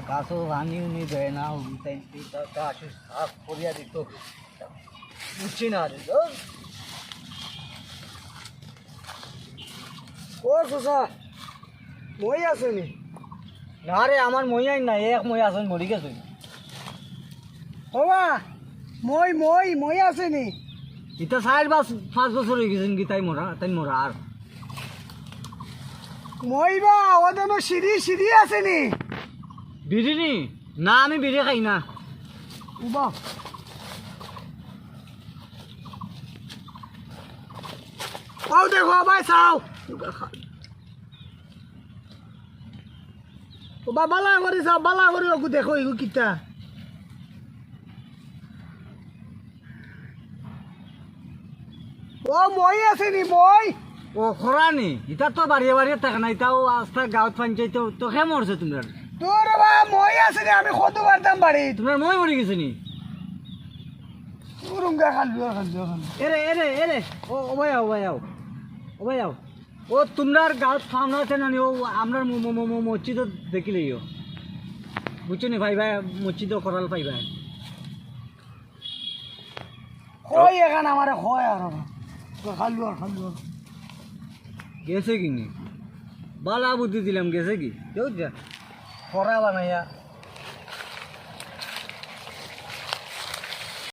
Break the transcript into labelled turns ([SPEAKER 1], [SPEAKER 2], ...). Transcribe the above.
[SPEAKER 1] গাছও পানি উনি দেয় না গাছ সাফ করিয়া দিত বুঝছি না রে ও শোষা মই আসেনি না রে আমার মই আইন না এক মই আসেন মরি গেছে
[SPEAKER 2] বাবা মই মই মই আসেনি
[SPEAKER 1] এটা 4-5 বছর হয়ে গেছেন কি তাই মরা আর
[SPEAKER 2] মই বা ওদের সিঁড়ি সিঁড়ি আসেনি
[SPEAKER 1] বিড়ি নি না আমি বিড়ি খাই না
[SPEAKER 2] উবা ও দেখো ভাই চাও ওবা বালা করে যাও বালা করে ওগু দেখো এগু কিতা ও মই আসেনি মই
[SPEAKER 1] ও খরা নি এটা তো বাড়িয়ে বাড়িয়ে থাকে না এটাও আস্তে গাঁত পঞ্চায়েত তো খেয়ে মরছে তোমরা
[SPEAKER 2] তোর বা মই আসেনি আমি কত পারতাম বাড়ি
[SPEAKER 1] তোমরা মই মরে গেছে নি
[SPEAKER 2] উরুঙ্গা খালু
[SPEAKER 1] এরে এরে এরে ও ভাই আও ভাই আও ও ভাই আও ও তোমরা গাঁত ফার্ম আছে না ও আমরা মসজিদ দেখিলেই বুঝছো নি ভাই ভাই মসজিদ করাল পাই ভাই
[SPEAKER 2] কই এখান আমারে কয় আর খালু
[SPEAKER 1] গেছে কি নি বালা বুদ্ধি দিলাম গেছে কি কেউ যা খরা বানাইয়া